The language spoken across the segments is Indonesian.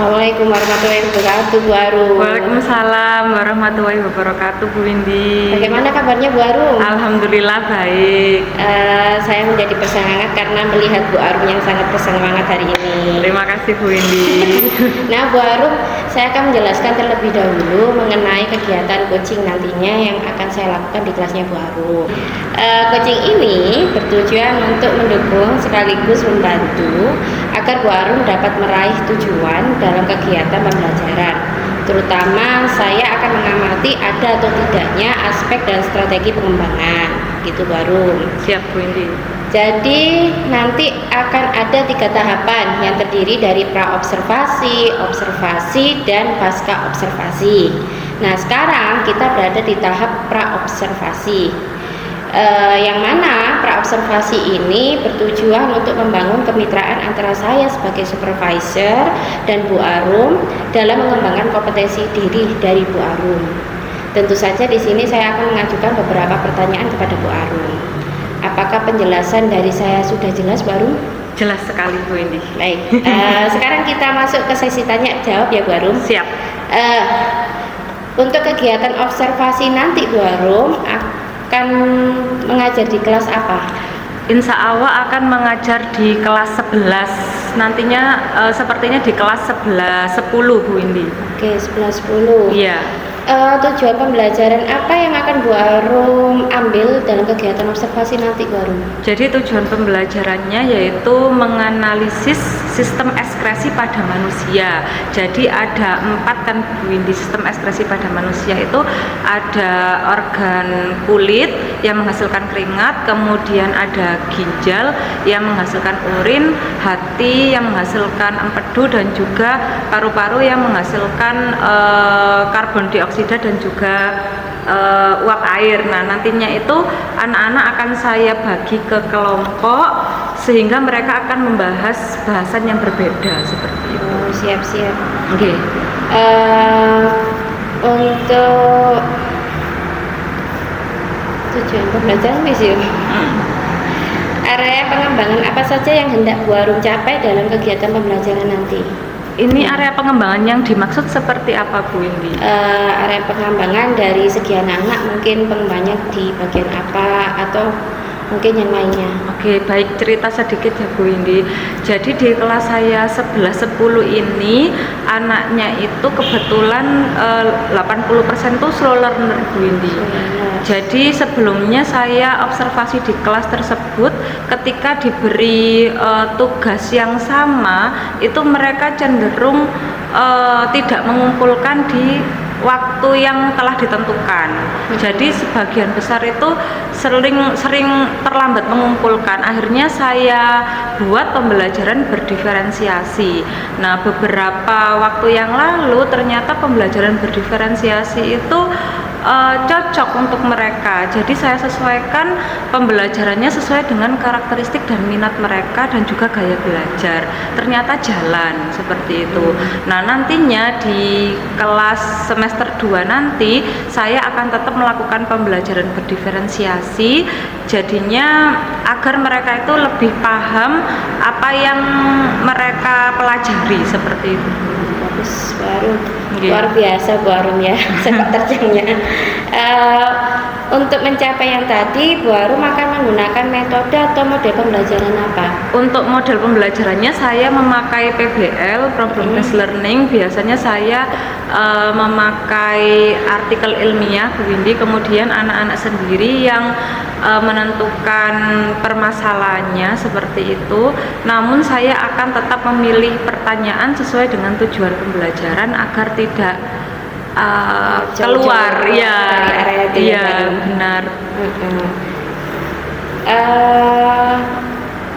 Assalamualaikum warahmatullahi wabarakatuh, Bu Arum. Waalaikumsalam warahmatullahi wabarakatuh, Bu Windy. Bagaimana kabarnya, Bu Arum? Alhamdulillah baik. Saya menjadi bersemangat karena melihat Bu Arum yang sangat bersemangat hari ini. Terima kasih, Bu Windy. Nah, Bu Arum, saya akan menjelaskan terlebih dahulu mengenai kegiatan coaching nantinya yang akan saya lakukan di kelasnya Bu Arum. Coaching ini bertujuan untuk mendukung sekaligus membantu agar Bu Arum dapat meraih tujuan dalam kegiatan pembelajaran. Terutama saya akan mengamati ada atau tidaknya aspek dan strategi pengembangan, gitu Bu Arum. Siap, Bu Windy. Jadi nanti akan ada 3 tahapan yang terdiri dari pra-observasi, observasi, dan pasca observasi. Nah, sekarang kita berada di tahap pra-observasi. Yang mana pra-observasi ini bertujuan untuk membangun kemitraan antara saya sebagai supervisor dan Bu Arum dalam mengembangkan kompetensi diri dari Bu Arum. Tentu saja di sini saya akan mengajukan beberapa pertanyaan kepada Bu Arum. Apakah penjelasan dari saya sudah jelas, Bu Arum? Jelas sekali, Bu Windy. Baik, sekarang kita masuk ke sesi tanya jawab ya, Bu Arum. Siap. Untuk kegiatan observasi nanti, Bu Arum akan mengajar di kelas apa? Insya Allah akan mengajar di kelas 11. Nantinya sepertinya di kelas 11-10, Bu Windy. Oke, 11-10. Iya. Tujuan pembelajaran apa yang akan Bu Arum ambil dalam kegiatan observasi nanti, Bu Arum? Jadi tujuan pembelajarannya yaitu menganalisis sistem ekskresi pada manusia. Jadi ada 4 kan, Bu Windy. Sistem ekskresi pada manusia itu ada organ kulit yang menghasilkan keringat, kemudian ada ginjal yang menghasilkan urin, hati yang menghasilkan empedu, dan juga paru-paru yang menghasilkan karbon dioksida dan juga uap air. Nah, nantinya itu anak-anak akan saya bagi ke kelompok sehingga mereka akan membahas bahasan yang berbeda seperti itu. Oh, siap-siap. Oke. Untuk tujuan pembelajaran misi, area pengembangan apa saja yang hendak Bu Arum capai dalam kegiatan pembelajaran nanti? Ini area pengembangan yang dimaksud seperti apa, Bu Windy? Area pengembangan dari segi anak-anak, mungkin pengembangannya di bagian apa atau mungkin yang lainnya. Oke, baik, cerita sedikit ya, Bu Windy. Jadi di kelas saya 11-10 ini anaknya itu kebetulan 80% tuh slow learner, Bu Windy. Jadi sebelumnya saya observasi di kelas tersebut, ketika diberi tugas yang sama itu mereka cenderung tidak mengumpulkan di waktu yang telah ditentukan. Jadi sebagian besar itu sering terlambat mengumpulkan. Akhirnya saya buat pembelajaran berdiferensiasi. Nah, beberapa waktu yang lalu ternyata pembelajaran berdiferensiasi itu cocok untuk mereka. Jadi saya sesuaikan pembelajarannya sesuai dengan karakteristik dan minat mereka dan juga gaya belajar. Ternyata jalan seperti itu. Nah, nantinya di kelas semester 2 nanti saya akan tetap melakukan pembelajaran berdiferensiasi. Jadinya agar mereka itu lebih paham apa yang mereka pelajari seperti itu. Bagus, Bu Arum. Luar biasa, Bu Arum ya, sepak terjangnya. Untuk mencapai yang tadi, Bu Arum akan menggunakan metode atau model pembelajaran apa? Untuk model pembelajarannya saya memakai PBL, Problem Based Learning. Biasanya saya memakai artikel ilmiah, Bu Windy. Kemudian anak-anak sendiri yang menentukan permasalahannya seperti itu. Namun saya akan tetap memilih pertanyaan sesuai dengan tujuan pembelajaran agar tidak keluar ya dari area itu. Iya, benar.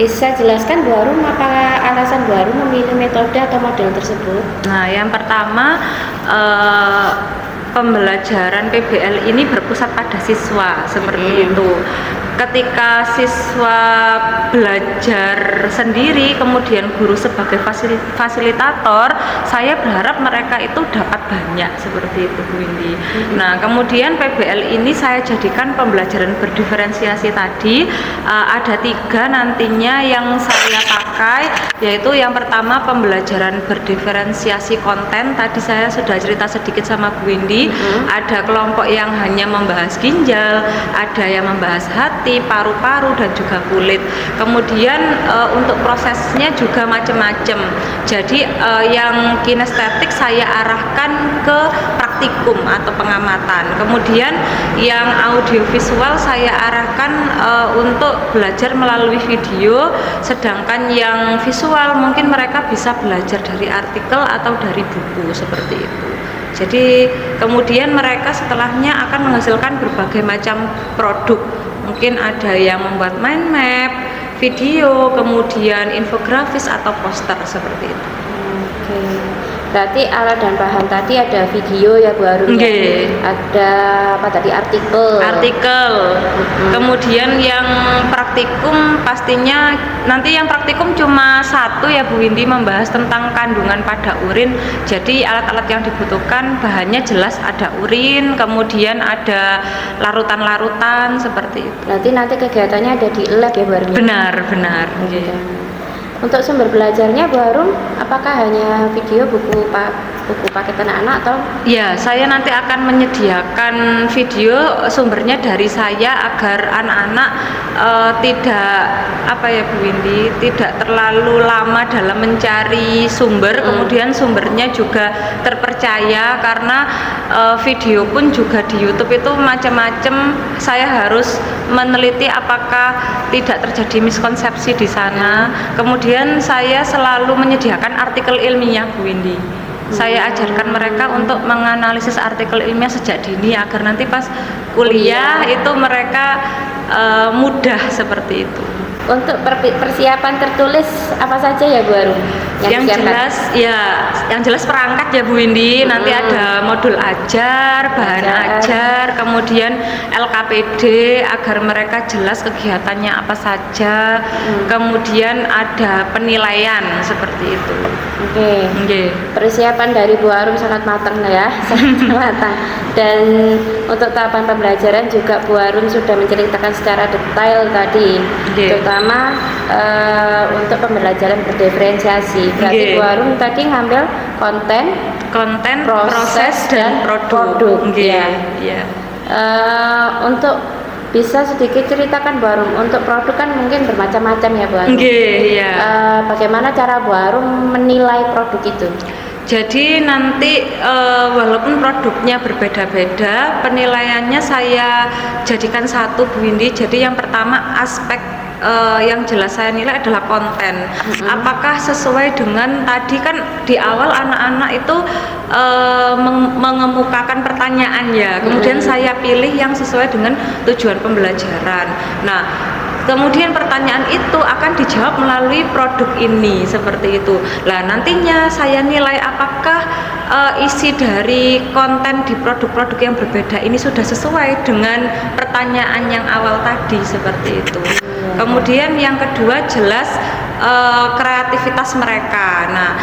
Bisa jelaskan Bu Arum apa alasan Bu Arum memilih metode atau model tersebut? Nah, yang pertama, pembelajaran PBL ini berpusat pada siswa seperti itu. ketika siswa belajar sendiri, kemudian guru sebagai fasilitator, saya berharap mereka itu dapat banyak seperti itu Bu Windy. Nah, kemudian PBL ini saya jadikan pembelajaran berdiferensiasi tadi. Ada 3 nantinya yang saya pakai, yaitu yang pertama pembelajaran berdiferensiasi konten. Tadi saya sudah cerita sedikit sama Bu Windy. Ada kelompok yang hanya membahas ginjal, ada yang membahas hati, paru-paru, dan juga kulit. Kemudian untuk prosesnya juga macam-macam. Jadi yang kinestetik saya arahkan ke praktikum atau pengamatan. Kemudian yang audiovisual saya arahkan untuk belajar melalui video, sedangkan yang visual mungkin mereka bisa belajar dari artikel atau dari buku seperti itu. Jadi kemudian mereka setelahnya akan menghasilkan berbagai macam produk. Mungkin ada yang membuat mind map, video, kemudian infografis atau poster seperti itu. Oke. Berarti alat dan bahan tadi ada video ya Bu Arum ya? Ada apa tadi, artikel. Kemudian yang praktikum pastinya nanti yang praktikum cuma 1 ya Bu Windy, membahas tentang kandungan pada urin. Jadi alat-alat yang dibutuhkan bahannya jelas ada urin, kemudian ada larutan-larutan seperti itu. Berarti nanti kegiatannya ada di lab ya Bu Arum? Benar. Untuk sumber belajarnya Bu Arum, apakah hanya video, buku paket anak-anak atau? Ya, saya nanti akan menyediakan video sumbernya dari saya agar anak-anak tidak Bu Windy, tidak terlalu lama dalam mencari sumber. Kemudian sumbernya juga terpercaya, karena video pun juga di YouTube itu macam-macam. Saya harus meneliti apakah tidak terjadi miskonsepsi di sana. Kemudian saya selalu menyediakan artikel ilmiah Bu Windy. Saya ajarkan mereka untuk menganalisis artikel ilmiah sejak dini agar nanti pas kuliah itu mereka mudah seperti itu. Untuk persiapan tertulis apa saja ya Bu Arum? Yang jelas perangkat ya Bu Windy. Nanti ada modul ajar, bahan ajar, kemudian LKPD agar mereka jelas kegiatannya apa saja. Kemudian ada penilaian seperti itu. Oke. Persiapan dari Bu Arum sangat matang ya, sangat matang. Dan untuk tahapan pembelajaran juga Bu Arum sudah menceritakan secara detail tadi, terutama untuk pembelajaran berdiferensiasi. Berarti Bu Arum tadi ngambil konten, proses dan produk. Untuk bisa sedikit ceritakan Bu Arum, untuk produk kan mungkin bermacam-macam ya Bu Arum. Bagaimana cara Bu Arum menilai produk itu? Jadi nanti walaupun produknya berbeda-beda, penilaiannya saya jadikan 1 Bu Windy. Jadi yang pertama aspek yang jelas saya nilai adalah konten. Apakah sesuai dengan tadi kan di awal anak-anak itu mengemukakan pertanyaan ya. Kemudian saya pilih yang sesuai dengan tujuan pembelajaran. Nah, kemudian pertanyaan itu akan dijawab melalui produk ini seperti itu. Nah, nantinya saya nilai apakah isi dari konten di produk-produk yang berbeda ini sudah sesuai dengan pertanyaan yang awal tadi seperti itu. Kemudian yang kedua jelas kreativitas mereka. Nah,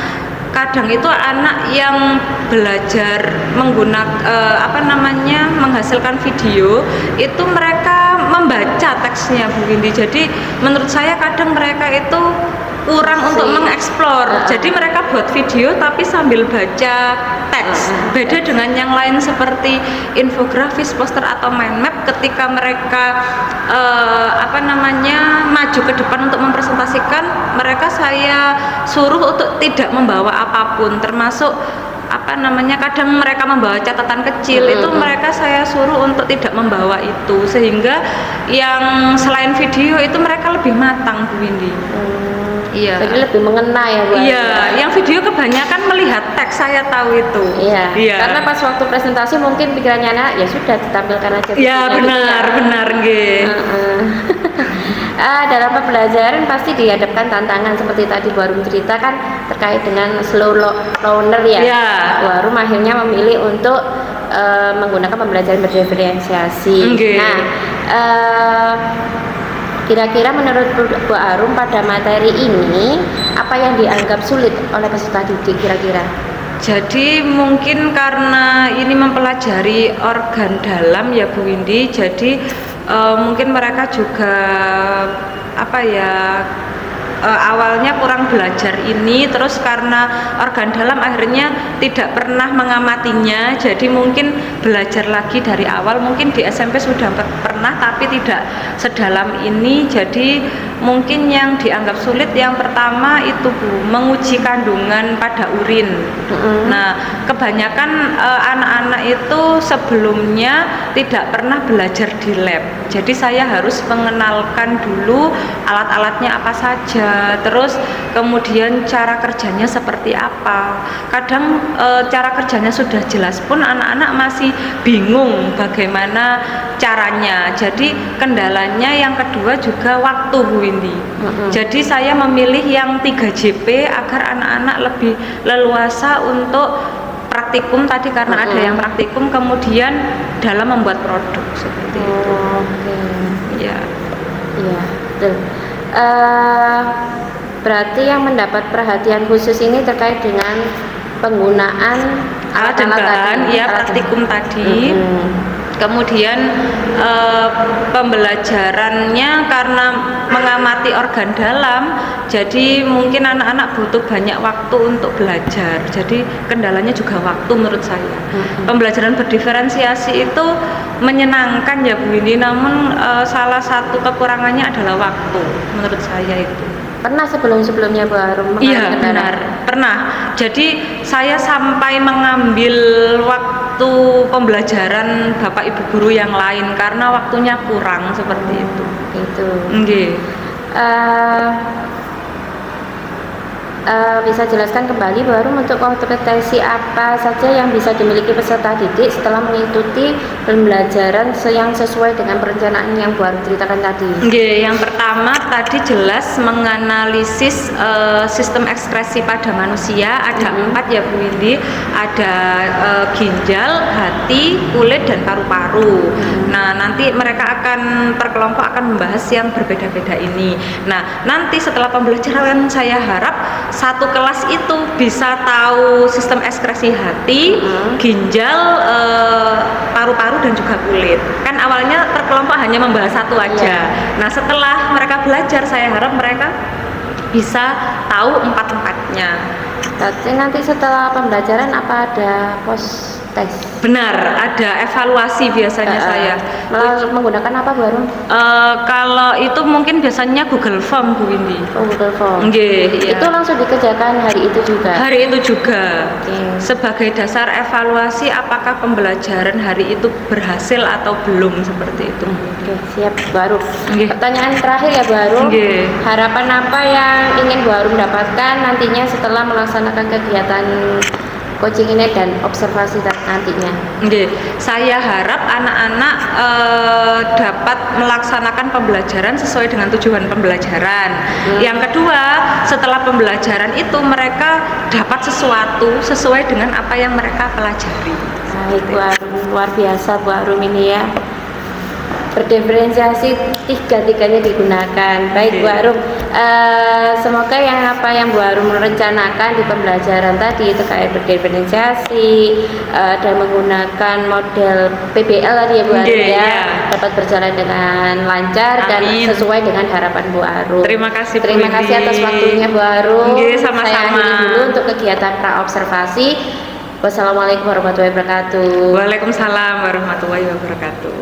kadang itu anak yang belajar menggunakan menghasilkan video itu mereka membaca teksnya Bu Windy. Jadi menurut saya kadang mereka itu kurang untuk mengeksplor. Jadi mereka buat video tapi sambil baca teks. Beda dengan yang lain seperti infografis, poster atau mind map. Ketika mereka maju ke depan untuk mempresentasikan, mereka saya suruh untuk tidak membawa apapun, termasuk kadang mereka membawa catatan kecil, itu mereka saya suruh untuk tidak membawa itu, sehingga yang selain video itu mereka lebih matang Bu Windy. Jadi lebih mengena ya Bu. Yang video kebanyakan melihat teks, saya tahu itu. Karena pas waktu presentasi mungkin pikirannya anak ya sudah ditampilkan aja. Benar nggih. Dalam pembelajaran pasti dihadapkan tantangan seperti tadi Bu Arum ceritakan terkait dengan slow learner ya. Bu Arum akhirnya memilih untuk menggunakan pembelajaran berdiferensiasi. Nah, kira-kira menurut Bu Arum pada materi ini apa yang dianggap sulit oleh peserta didik kira-kira? Jadi mungkin karena ini mempelajari organ dalam ya Bu Windy, jadi mungkin mereka juga apa ya, awalnya kurang belajar ini, terus karena organ dalam akhirnya tidak pernah mengamatinya, jadi mungkin belajar lagi dari awal. Mungkin di SMP sudah pernah tapi tidak sedalam ini, jadi mungkin yang dianggap sulit yang pertama itu Bu, menguji kandungan pada urin. Nah, kebanyakan anak-anak itu sebelumnya tidak pernah belajar di lab, jadi saya harus mengenalkan dulu alat-alatnya apa saja, terus kemudian cara kerjanya seperti apa. Kadang cara kerjanya sudah jelas pun anak-anak masih bingung bagaimana caranya. Jadi kendalanya yang kedua juga waktu Bu Windy. Jadi saya memilih yang 3JP agar anak-anak lebih leluasa untuk praktikum tadi, karena ada yang praktikum kemudian dalam membuat produk seperti itu. Ya. Iya, betul. Berarti yang mendapat perhatian khusus ini terkait dengan penggunaan alat dan bahan, ya praktikum tadi. Kemudian pembelajarannya karena mengamati organ dalam, jadi mungkin anak-anak butuh banyak waktu untuk belajar. Jadi kendalanya juga waktu menurut saya. Pembelajaran berdiferensiasi itu menyenangkan ya Bu Windy, namun salah satu kekurangannya adalah waktu menurut saya itu. Pernah sebelum-sebelumnya Bu Arum? Iya benar, pernah. Jadi saya sampai mengambil waktu pembelajaran Bapak Ibu guru yang lain karena waktunya kurang seperti itu. Itu. Nggih. Bisa jelaskan kembali Bu Arum untuk kompetensi apa saja yang bisa dimiliki peserta didik setelah mengikuti pembelajaran yang sesuai dengan perencanaan yang Bu Arum ceritakan tadi? Yang pertama tadi jelas menganalisis sistem ekskresi pada manusia, ada 4 ya Bu Windy, ada ginjal, hati, kulit, dan paru-paru. Nah nanti mereka akan per kelompok akan membahas yang berbeda-beda ini. Nah nanti setelah pembelajaran saya harap satu kelas itu bisa tahu sistem ekskresi hati, ginjal, paru-paru, dan juga kulit. Kan awalnya per kelompok hanya membahas satu aja. Nah setelah mereka belajar saya harap mereka bisa tahu 4-4-nya. Berarti nanti setelah pembelajaran apa ada post tes? Benar, ada evaluasi biasanya saya. Menggunakan apa Bu Arum? Kalau itu mungkin biasanya Google Form Bu Windy. Google Form. Iya. Itu langsung dikerjakan hari itu juga? Hari itu juga. Sebagai dasar evaluasi apakah pembelajaran hari itu berhasil atau belum, seperti itu. Siap Bu Arum. Pertanyaan terakhir ya Bu Arum. Harapan apa yang ingin Bu Arum dapatkan nantinya setelah melaksanakan kegiatan coaching ini dan observasi nantinya? Saya harap anak-anak dapat melaksanakan pembelajaran sesuai dengan tujuan pembelajaran. Yang kedua, setelah pembelajaran itu mereka dapat sesuatu sesuai dengan apa yang mereka pelajari. Baik Bu Arum, luar biasa Bu Arum ini ya. Berdiferensiasi tiga-tiganya digunakan. Baik Bu Arum, semoga apa yang Bu Arum merencanakan di pembelajaran tadi terkait berdiferensiasi dan menggunakan model PBL tadi ya Bu Arum dapat berjalan dengan lancar. Amin. Dan sesuai dengan harapan Bu Arum. Terima kasih atas waktunya Bu Arum. Sama-sama. Saya akhiri dulu untuk kegiatan praobservasi. Wassalamualaikum warahmatullahi wabarakatuh. Waalaikumsalam warahmatullahi wabarakatuh.